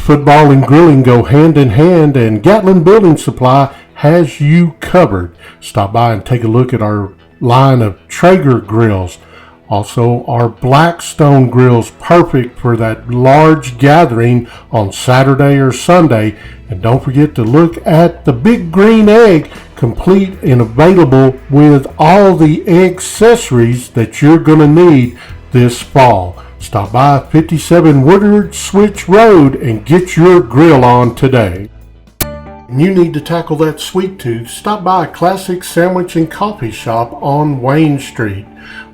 Football and grilling go hand in hand, and Gatlin Building Supply has you covered. Stop by and take a look at our line of Traeger grills. Also, our Blackstone grills, perfect for that large gathering on Saturday or Sunday. And don't forget to look at the Big Green Egg, complete and available with all the accessories that you're going to need this fall. Stop by 57 Woodward Switch Road and get your grill on today. You need to tackle that sweet tooth, stop by Classic Sandwich and Coffee Shop on Wayne Street.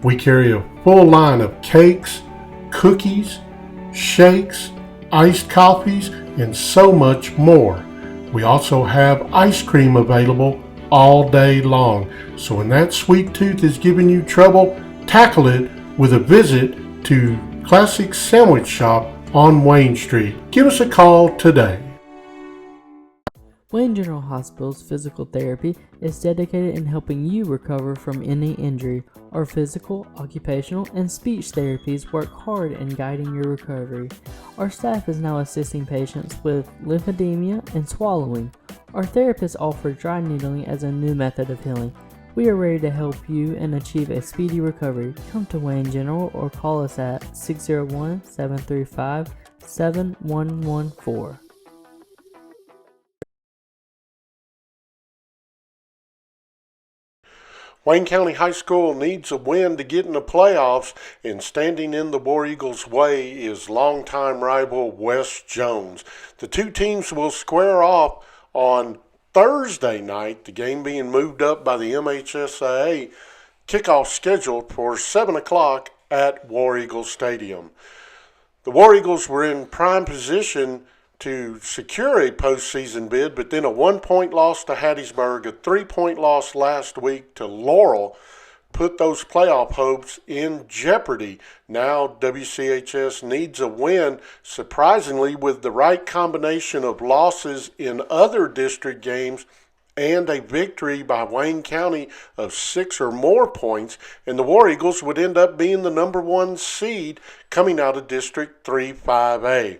We carry a full line of cakes, cookies, shakes, iced coffees, and so much more. We also have ice cream available all day long. So when that sweet tooth is giving you trouble, tackle it with a visit to Classic Sandwich Shop on Wayne Street. Give us a call today. Wayne General Hospital's physical therapy is dedicated in helping you recover from any injury. Our physical, occupational, and speech therapies work hard in guiding your recovery. Our staff is now assisting patients with lymphedema and swallowing. Our therapists offer dry needling as a new method of healing. We are ready to help you and achieve a speedy recovery. Come to Wayne General or call us at 601-735-7114. Wayne County High School needs a win to get in the playoffs, and standing in the War Eagles' way is longtime rival West Jones. The two teams will square off on Thursday night, the game being moved up by the MHSAA, kickoff scheduled for 7 o'clock at War Eagles Stadium. The War Eagles were in prime position to secure a postseason bid, but then a 1-point loss to Hattiesburg, a 3-point loss last week to Laurel, put those playoff hopes in jeopardy. Now WCHS needs a win, surprisingly, with the right combination of losses in other district games and a victory by Wayne County of 6 or more points, and the War Eagles would end up being the number 1 seed coming out of District 3-5A.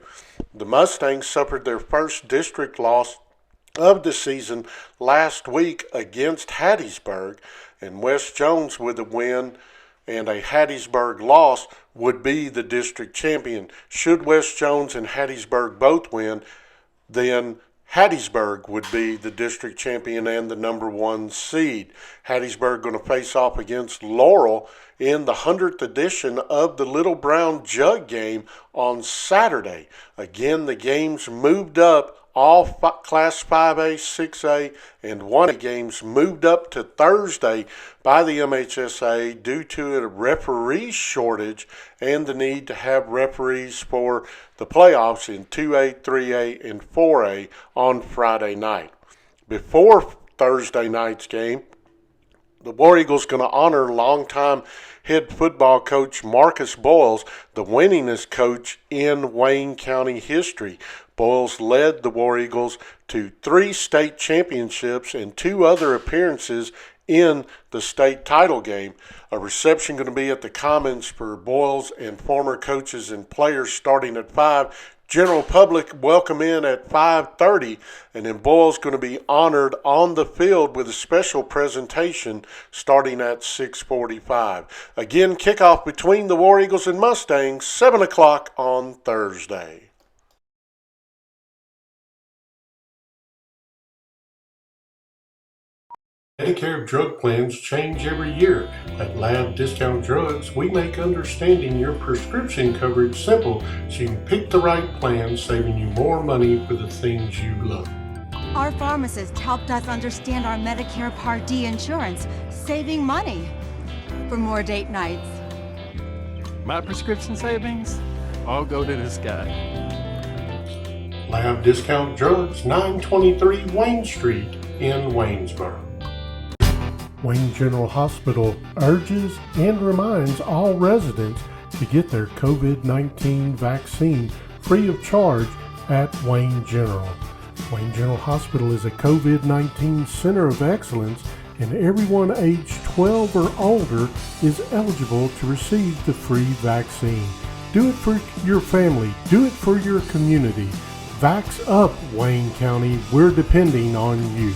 The Mustangs suffered their first district loss of the season last week against Hattiesburg, and West Jones with a win and a Hattiesburg loss would be the district champion. Should West Jones and Hattiesburg both win, then Hattiesburg would be the district champion and the number 1 seed. Hattiesburg going to face off against Laurel in the 100th edition of the Little Brown Jug game on Saturday. Again, the games moved up, all Class 5A, 6A, and 1A games moved up to Thursday by the MHSA due to a referee shortage and the need to have referees for the playoffs in 2A, 3A, and 4A on Friday night. Before Thursday night's game, the War Eagles going to honor longtime head football coach Marcus Boyles, the winningest coach in Wayne County history. Boyles led the War Eagles to 3 state championships and 2 other appearances in the state title game. A reception going to be at the Commons for Boyles and former coaches and players starting at 5. General public welcome in at 5:30, and then Boyles going to be honored on the field with a special presentation starting at 6:45. Again, kickoff between the War Eagles and Mustangs, 7 o'clock on Thursday. Medicare drug plans change every year. At Lab Discount Drugs, we make understanding your prescription coverage simple so you can pick the right plan, saving you more money for the things you love. Our pharmacist helped us understand our Medicare Part D insurance, saving money for more date nights. My prescription savings all go to this guy. Lab Discount Drugs, 923 Wayne Street in Waynesboro. Wayne General Hospital urges and reminds all residents to get their COVID-19 vaccine free of charge at Wayne General. Wayne General Hospital is a COVID-19 center of excellence, and everyone aged 12 or older is eligible to receive the free vaccine. Do it for your family. Do it for your community. Vax up, Wayne County. We're depending on you.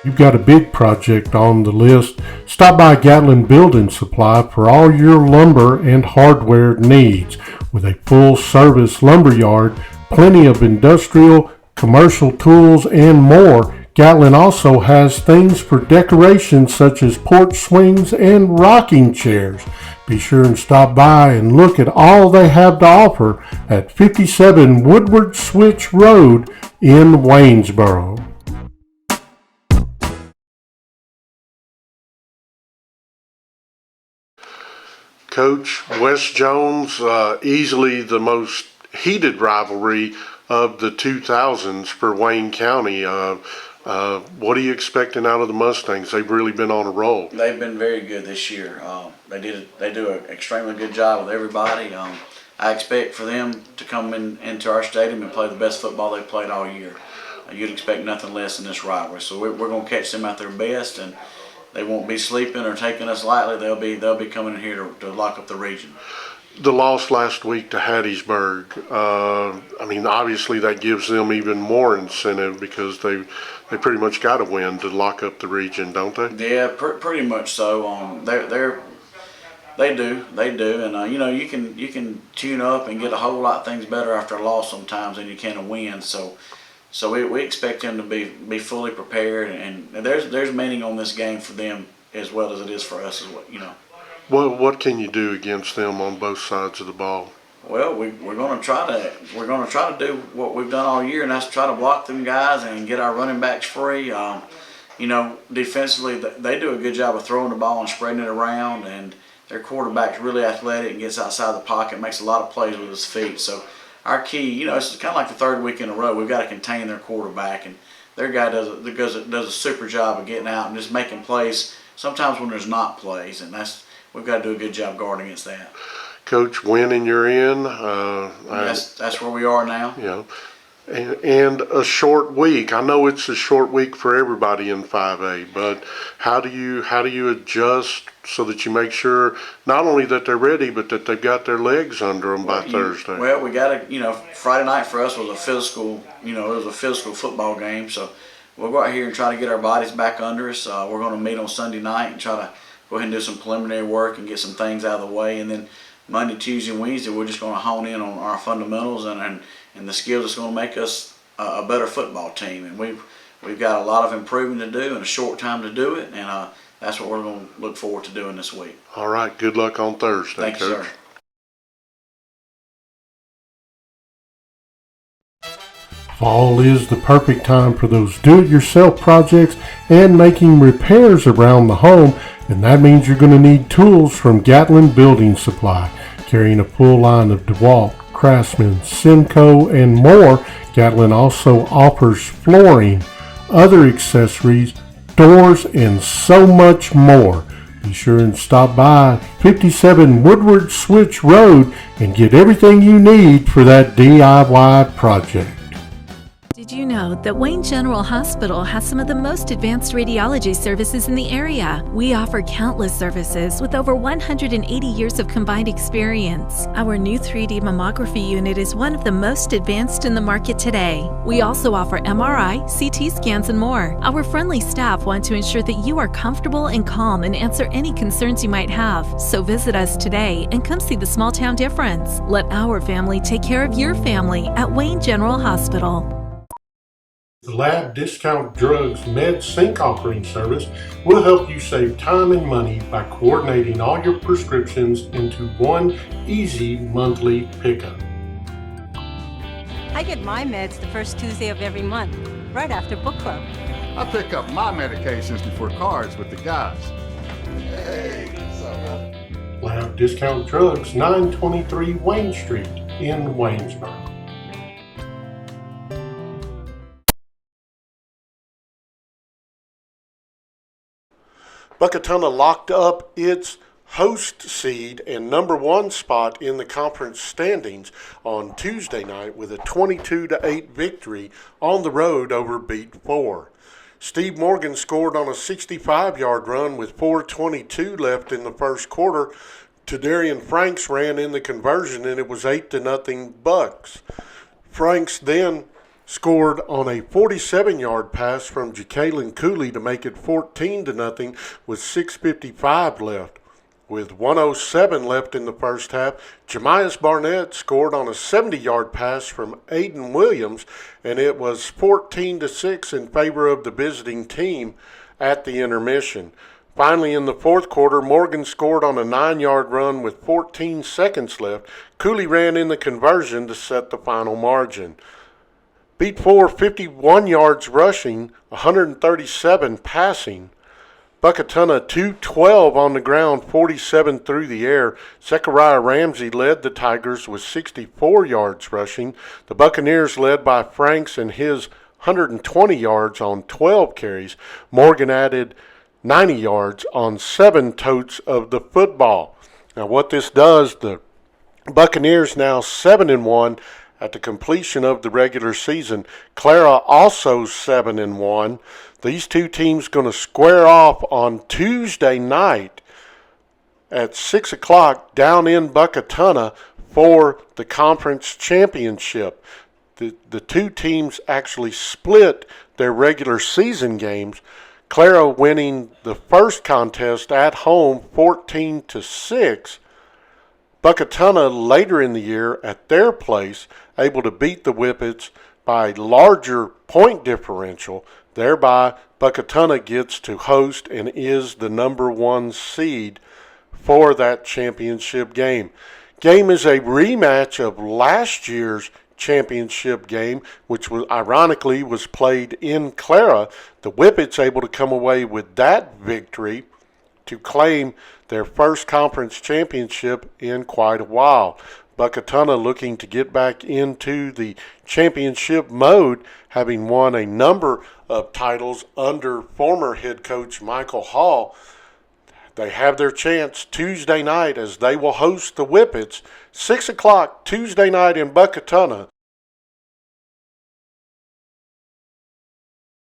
You've got a big project on the list. Stop by Gatlin Building Supply for all your lumber and hardware needs. With a full-service lumber yard, plenty of industrial, commercial tools, and more, Gatlin also has things for decoration such as porch swings and rocking chairs. Be sure and stop by and look at all they have to offer at 57 Woodward Switch Road in Waynesboro. Coach, West Jones, easily the most heated rivalry of the 2000s for Wayne County. What are you expecting out of the Mustangs? They've really been on a roll. They've been very good this year. They do an extremely good job with everybody. I expect for them to come into our stadium and play the best football they've played all year. You'd expect nothing less in this rivalry. So we're going to catch them at their best, and they won't be sleeping or taking us lightly. They'll be coming in here to lock up the region. The loss last week to Hattiesburg, obviously that gives them even more incentive because they pretty much got to win to lock up the region, don't they? Yeah, pretty much so. They do, and you can tune up and get a whole lot of things better after a loss sometimes than you can a win. So we expect them to be fully prepared, and there's meaning on this game for them as well as it is for us as well. What can you do against them on both sides of the ball? Well, we're going to try to do what we've done all year, and that's try to block them guys and get our running backs free. Defensively, they do a good job of throwing the ball and spreading it around, and their quarterback's really athletic and gets outside the pocket, makes a lot of plays with his feet. So our key, it's kind of like the third week in a row, we've got to contain their quarterback, and their guy does a super job of getting out and just making plays sometimes when there's not plays, and we've got to do a good job guarding against that. Coach, winning you're in. That's where we are now. Yeah, and a short week. I know it's a short week for everybody in 5A, but how do you adjust so that you make sure not only that they're ready, but that they've got their legs under them by Thursday? Well, we got to, Friday night for us was a physical, it was a physical football game, so we'll go out here and try to get our bodies back under us. We're going to meet on Sunday night and try to go ahead and do some preliminary work and get some things out of the way, and then Monday, Tuesday, and Wednesday, we're just going to hone in on our fundamentals and the skills that's going to make us a better football team. And we've got a lot of improvement to do in a short time to do it, and that's what we're going to look forward to doing this week. All right. Good luck on Thursday, Thank you, Coach. Sir. Fall is the perfect time for those do-it-yourself projects and making repairs around the home, and that means you're going to need tools from Gatlin Building Supply. Carrying a full line of DeWalt, Craftsman, Simcoe, and more, Gatlin also offers flooring, other accessories, doors, and so much more. Be sure and stop by 57 Woodward Switch Road and get everything you need for that DIY project. Did you know that Wayne General Hospital has some of the most advanced radiology services in the area? We offer countless services with over 180 years of combined experience. Our new 3D mammography unit is one of the most advanced in the market today. We also offer MRI, CT scans, and more. Our friendly staff want to ensure that you are comfortable and calm and answer any concerns you might have. So visit us today and come see the small town difference. Let our family take care of your family at Wayne General Hospital. The Lab Discount Drugs Med Sync offering service will help you save time and money by coordinating all your prescriptions into one easy monthly pickup. I get my meds the first Tuesday of every month, right after book club. I pick up my medications before cards with the guys. Lab Discount Drugs, 923 Wayne Street in Waynesboro. Buckatona locked up its host seed and number one spot in the conference standings on Tuesday night with a 22-8 victory on the road over Beat 4. Steve Morgan scored on a 65-yard run with 4:22 left in the first quarter Tadarian Franks ran in the conversion, and it was 8-0 Bucks. Franks then scored on a 47-yard pass from Jacalyn Cooley to make it 14-0 with 6:55 left. With 1:07 left in the first half, Jemias Barnett scored on a 70-yard pass from Aiden Williams, and it was 14-6 in favor of the visiting team at the intermission. Finally, in the fourth quarter, Morgan scored on a 9-yard run with 14 seconds left. Cooley ran in the conversion to set the final margin. Beat 4, 51 yards rushing, 137 passing. Buckatuna 212 on the ground, 47 through the air. Zechariah Ramsey led the Tigers with 64 yards rushing. The Buccaneers led by Franks and his 120 yards on 12 carries. Morgan added 90 yards on 7 totes of the football. Now what this does, the Buccaneers now 7-1 at the completion of the regular season. Clara also 7-1. These two teams going to square off on Tuesday night at 6 o'clock down in Buckatuna for the conference championship. The two teams actually split their regular season games. Clara winning the first contest at home 14-6. Buckatuna later in the year at their place able to beat the Whippets by larger point differential. Thereby, Buckatuna gets to host and is the number 1 seed for that championship game. Game is a rematch of last year's championship game, which was ironically was played in Clara. The Whippets able to come away with that victory to claim their first conference championship in quite a while. Buckatuna looking to get back into the championship mode, having won a number of titles under former head coach Michael Hall. They have their chance Tuesday night as they will host the Whippets, 6 o'clock Tuesday night in Buckatuna.